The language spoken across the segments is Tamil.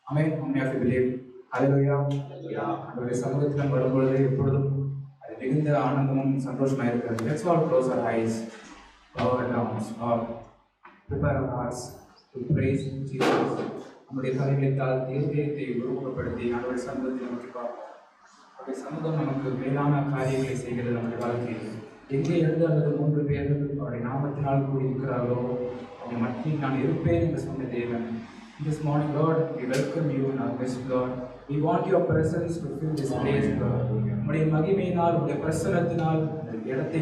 Amen. How many of you believe? Hallelujah. அவருடைய சமூகத்தில் நம்ம வரும்பொழுது எப்பொழுதும் அது மிகுந்த ஆனந்தமும் சந்தோஷமாக இருக்கிறது. Let's all close our eyes, bow our hearts, or prepare our hearts to praise Jesus. நம்முடைய கரைகளை தாழ்த்தி இருதயத்தை உருவகப்படுத்தி அவருடைய சமூகத்தை நோக்கி பார்ப்போம். அவருடைய சமூகம் நமக்கு மேலான காரியங்களை செய்கிறது. நம்முடைய வாழ்க்கையில் எங்கே 2 அல்லது 3 பேர்கள் அவருடைய நாமத்தினால் கூடி இருக்கிறார்களோ அவருடைய மத்தியில் நான் இருப்பேன் என்று சொன்ன தேவன். This morning, Lord, we welcome you in our midst, Lord. We want your presence to fill this place, Lord. உம்முடைய மகிமையினால் உம்முடைய பிரசன்னத்தினால் இடத்தை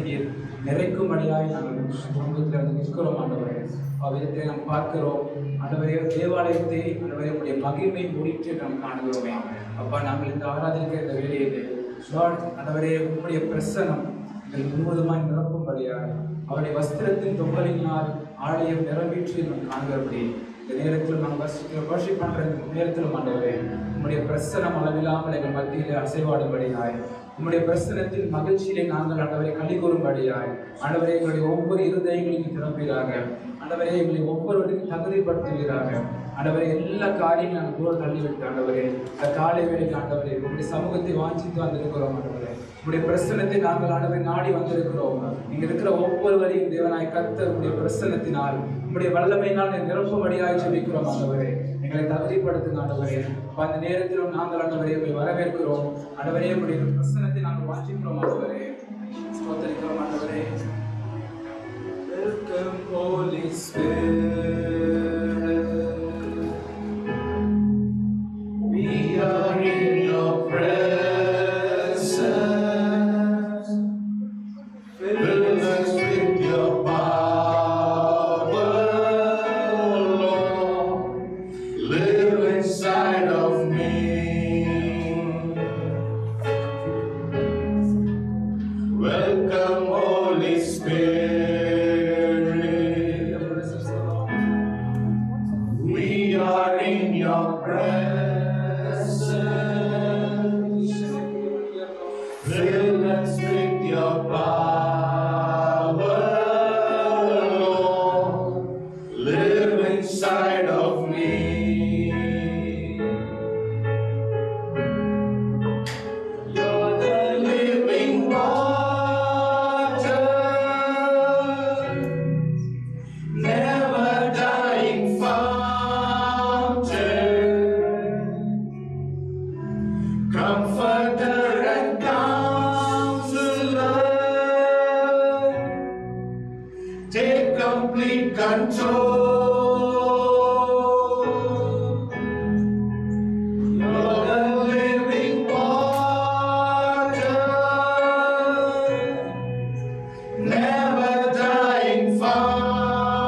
நிறைக்கும்படியாய் நாங்கள் சமூகத்தில் நிற்கிறோம் ஆண்டவரே. அவ்விதத்தை நாம் பார்க்கிறோம் ஆண்டவரே. தேவாலயத்தை ஆண்டவரே உம்முடைய மகிமை முடித்து நாம் காணுகிறோமே. அப்பா, நாங்கள் இந்த ஆராதனைக்கு இந்த வேலையிலே லார்ட் ஆண்டவரே உம்முடைய பிரசன்னம் எங்கள் முழுவதுமாய் நிரப்பும்படியாய் அவருடைய வஸ்திரத்தின் தொங்கலினால் ஆலயம் நிரம்பிற்று நாம் காண்கிறபடி இந்த நேரத்தில் நாம் வர்ஷிப் பண்ற இந்த நேரத்தில் ஆண்டவரே உம்முடைய பிரசனம் அளவில்லாமல் எங்கள் மத்தியிலே அசைவாடும்படியாய் உம்முடைய பிரசனத்தின் மகிழ்ச்சியிலே நாங்கள் ஆண்டவரை களி கூறும்படியாய் ஆண்டவரே எங்களுடைய ஒவ்வொரு இருதயங்களையும் திறப்பீராக. ஆண்டவரே எங்களை ஒவ்வொருவரையும் தகுதிப்படுத்துவீராக. ஆண்டவரே எல்லா காரியங்களும் நாங்கள் கூட தள்ளிவிட்டு ஆண்டவரே காலை வேலைக்கு ஆண்டவரே உங்களுடைய சமூகத்தை வாஞ்சித்து வந்திருக்கிறோம். ஆண்டவரே உங்களுடைய பிரசனத்தை நாங்கள் ஆண்டவரை நாடி வந்திருக்கிறோம். இங்க இருக்கிற ஒவ்வொருவரையும் தேவனாய் கர்த்தர் உங்களுடைய பிரசனத்தினால் உங்களுடைய வல்லமையினால் நிரப்பும்படியாய் ஜெபிக்கிறோம். ஆண்டவரே எங்களை தகுதிப்படுத்துங்க ஆண்டவரே. அந்த நேரத்திலும் நாங்கள் ஆண்டவரே உங்களை வரவேற்கிறோம். ஆண்டவரே உங்களுடைய பிரசனத்தை நாங்கள் வாஞ்சிக்கிறோம். ஆண்டவரே ஸ்தோத்திரிக்கிறோம். ஆண்டவரே Welcome Holy Spirit. We are in your presence. Fill us with your power, Lord. Live inside of me. Welcome Holy Spirit. We are in your presence. Fill us with your power, Lord. Live inside of me. You're the living water, never dying fountain, comforter and counselor. Take complete control. You're the living water, never dying fountain,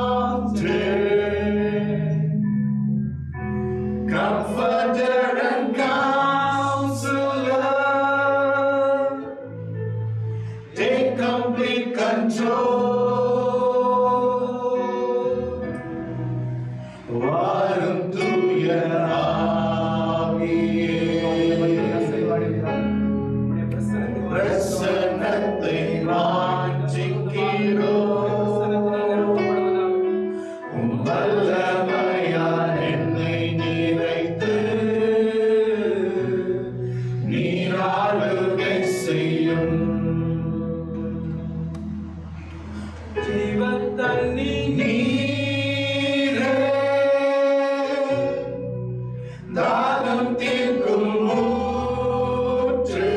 comforter and counselor. Take complete control. வாரும் தூய ஆவியே, பிரசன்னத்தை வாஞ்சிக்கிறோம். உம் வல்லமையால் என்னை நிறைத்து நீர் ஆளுகை செய்யும். ஜீவன் தண்ணீர் நீரே, தாகம் தீர்க்கும் ஊற்று,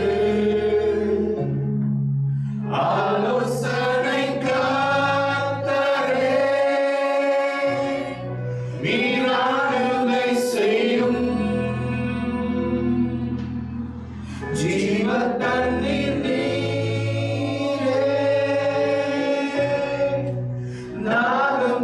ஆலோசனை கர்த்தரே, நீர் ஆளுகை செய்யும். ஜீவ தண்ணீர் நீரே, தாகம்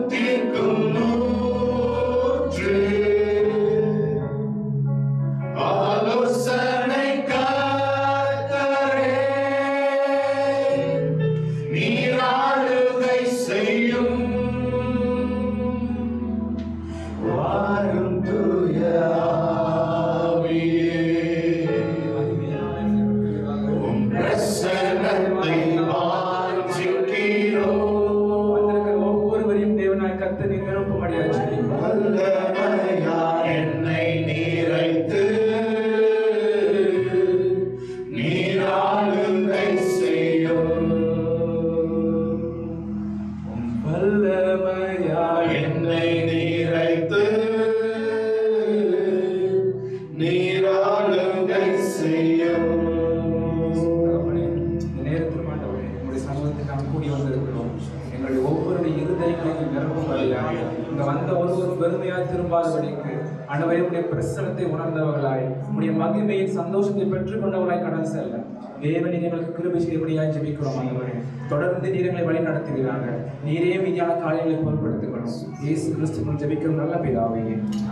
வெறுமையாய் திரும்பாதபடிக்கு ஆண்டவரே உடைய பிரசனத்தை உணர்ந்தவர்களாய் உடைய மகிமையின் சந்தோஷத்தை பெற்றுக் கொண்டவர்களாய் கடந்து செல்ல தேவனை எங்களுக்கு கிருபை செய்யபடியாய் ஜெபிக்கிறோம். ஆண்டவரே தொடர்ந்து நீரங்களை வழி நடத்துகிறாங்க. நீரே மீதியான காரியங்களை பொருட்படுத்திக்கணும். இயேசு கிறிஸ்துவின் ஜெபிக்கிறோம் நல்ல பிதாவே.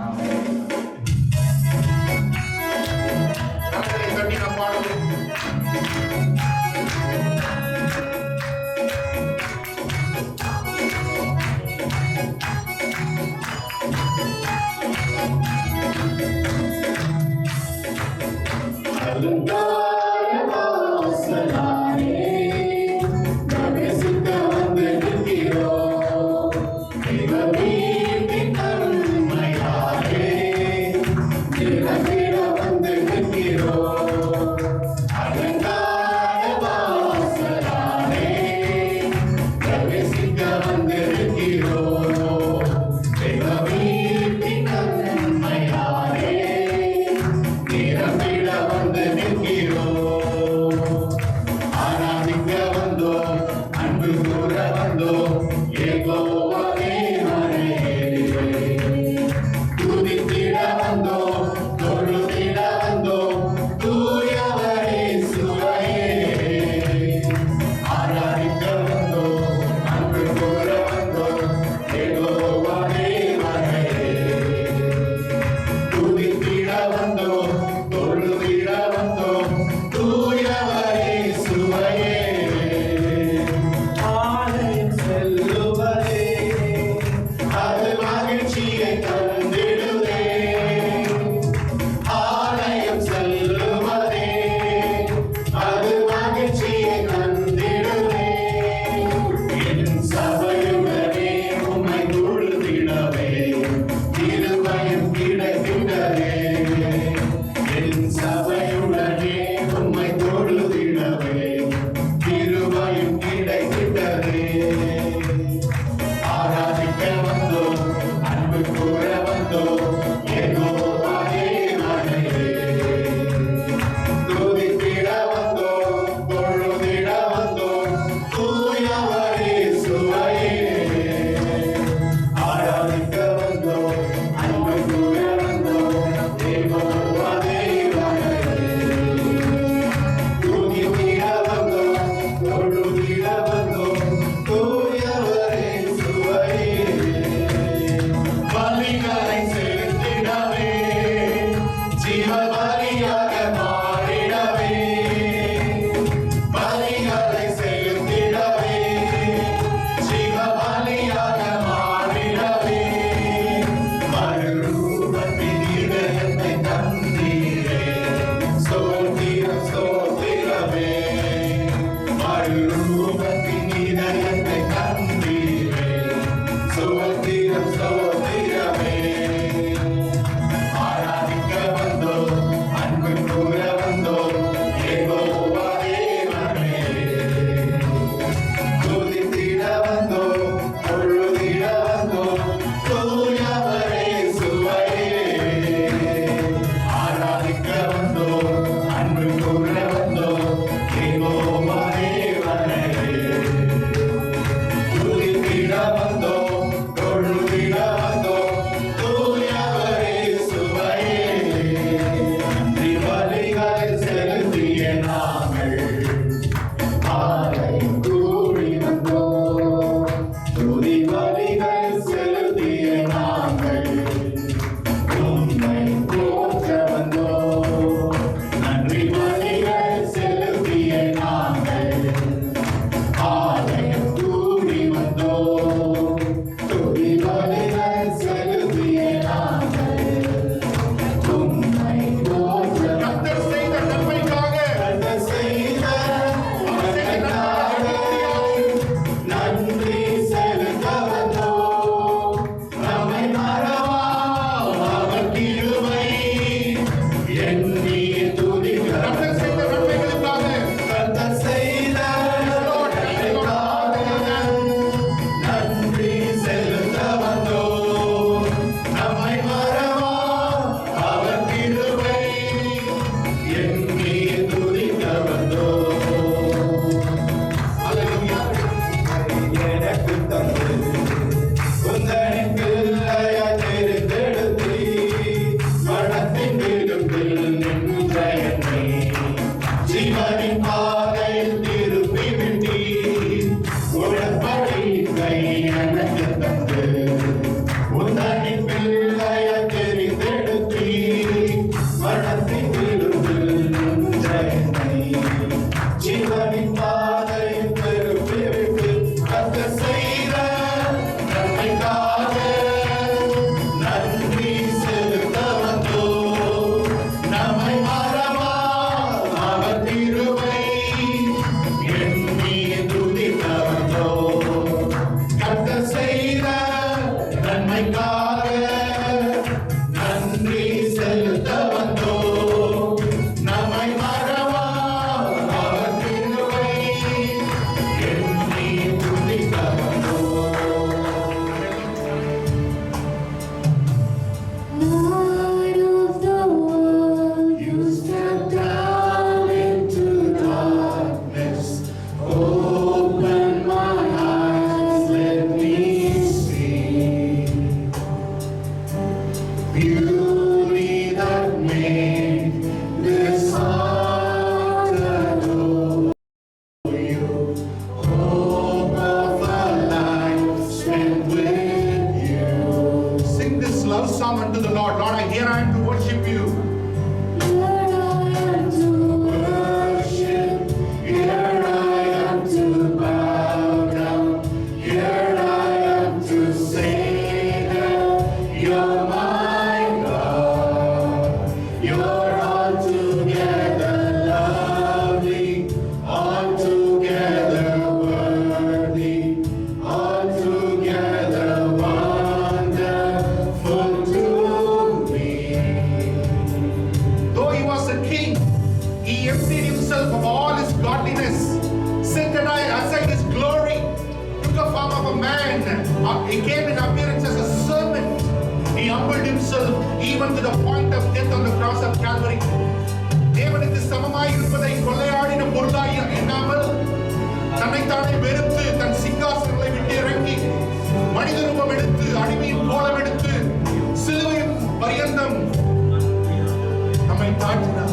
ஆமென். He came in appearance as a servant. He humbled himself even to the point of death on the cross of Calvary. தேவனுக்கு சமமாய் இருப்பதை கொள்ளையாடின பொருளாய் எண்ணாமல் தன்னைத்தானே வெறுத்து தன் சிங்காசனங்களை விட்டு இறங்கி மனித ரூபம் எடுத்து அடிமையின் கோலம் எடுத்து சிலுவையின் பரியந்தம் நம்மை தாழ்த்தினார்.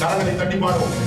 கரங்களை தட்டி பாடுவோம்.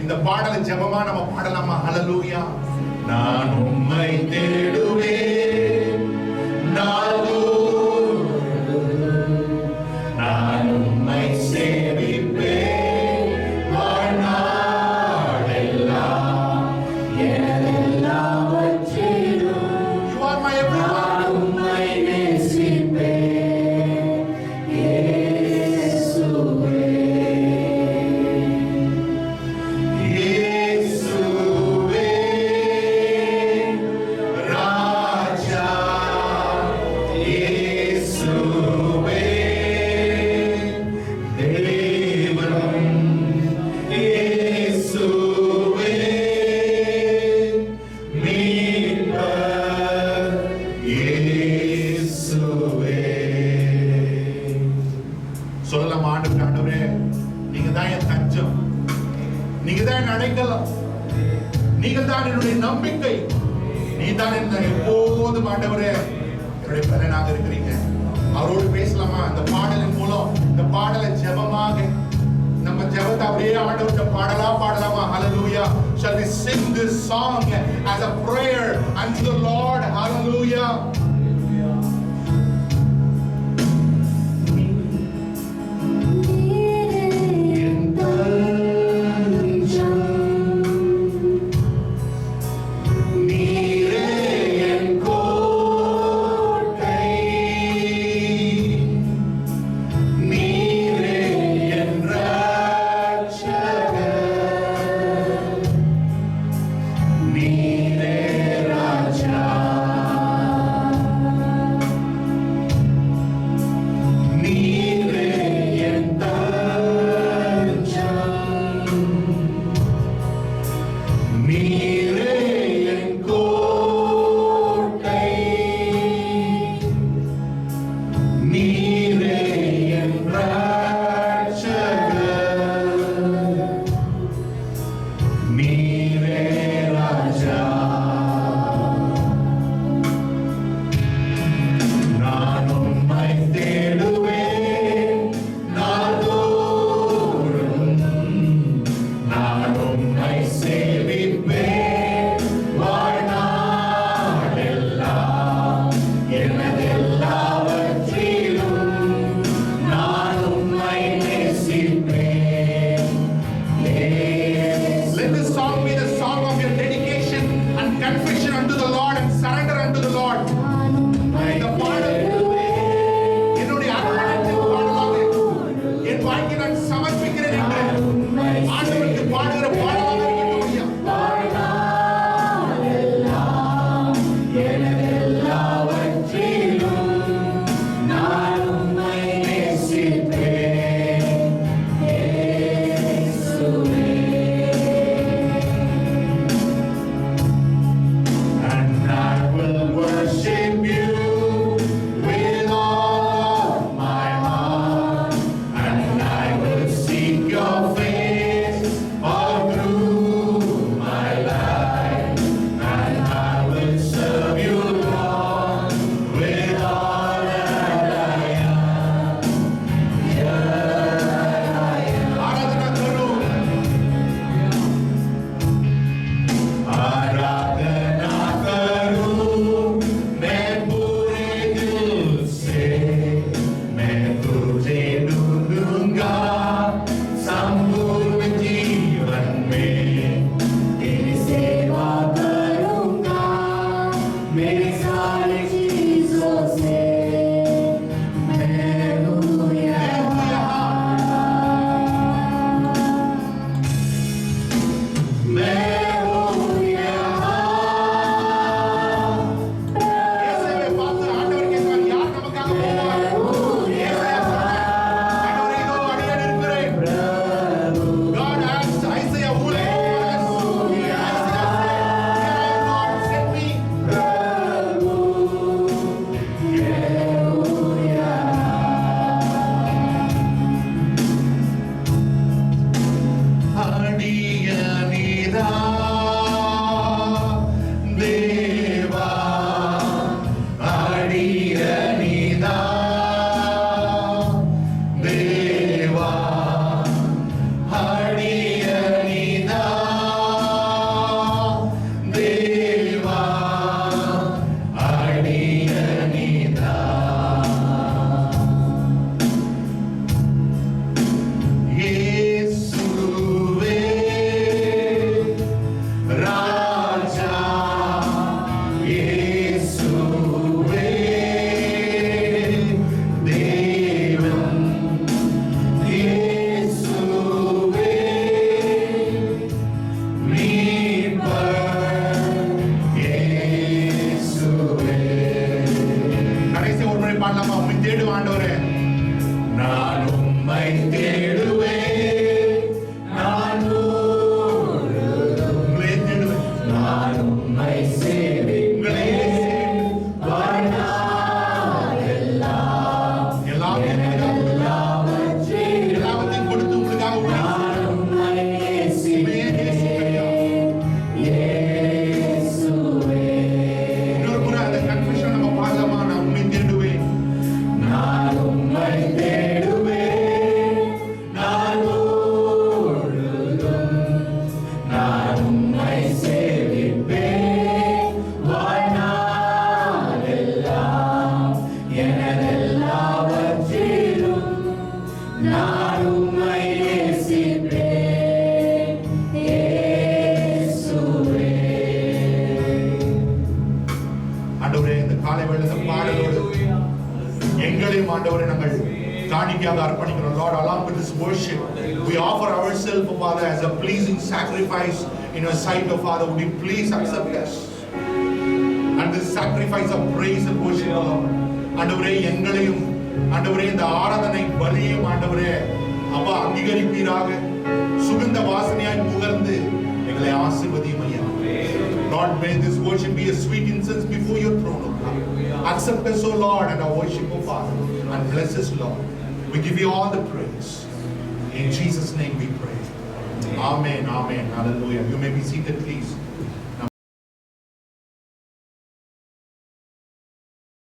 இந்த பாடலை ஜெபமா நம்ம பாடலாமா? ஹல்லேலூயா. நான் உம்மை தேடுவேன் நாள்தோறும், நான் உம்மை சேவிப்பேன் வாழ்நாளெல்லாம், எனதெல்லாவற்றிலும் You are my everyone. நான் உம்மை நேசிப்பேன் இயேசுவே. இயேசுவே ராஜா, இயேசுவே தேவன், இயேசுவே மீட்பர், இயேசுவே. சொல்லலாம், ஆண்டவரே நீங்க தான் என் தஞ்சம், நீங்க தான் என் அடைக்கலம், நீங்க தான் என்னுடைய நம்பிக்கை, நீ தான் என்ன எப்போதும் ஆண்டவரே என்னுடைய பலனாக இருக்கிறீங்க. அவரோடு பேசலாமா? இந்த பாடலின் மூலம், இந்த பாடலை ஜெபமாக நம்ம ஜெபத்தை அப்படியே ஆண்டவர்கிட்ட பாடலாமா? Hallelujah. Shall we sing this song as a prayer unto the Lord? Hallelujah. Let this song be காணிக்கையாக அர்ப்பணிக்கிறோம். Lord, along with this worship, we offer ourselves, oh Father, as a pleasing sacrifice in your sight, oh Father. Would you please accept us? And this sacrifice of praise and worship, oh Lord. ஆண்டவரே, எங்களையும் ஆண்டவரே இந்த ஆராதனை பலியும் ஆண்டவரே அப்பா அங்கீகரிப்பீராக. சுகந்த வாசனையாய் முகர்ந்து எங்களை ஆசீர்வதியும் ஐயா. Lord, may this worship be a sweet incense before your throne, oh God. Accept us, O Lord, and our worship, O Father, and bless us, Lord. We give you all the praise. In Jesus' name we pray. Amen, amen, hallelujah. You may be seated, please.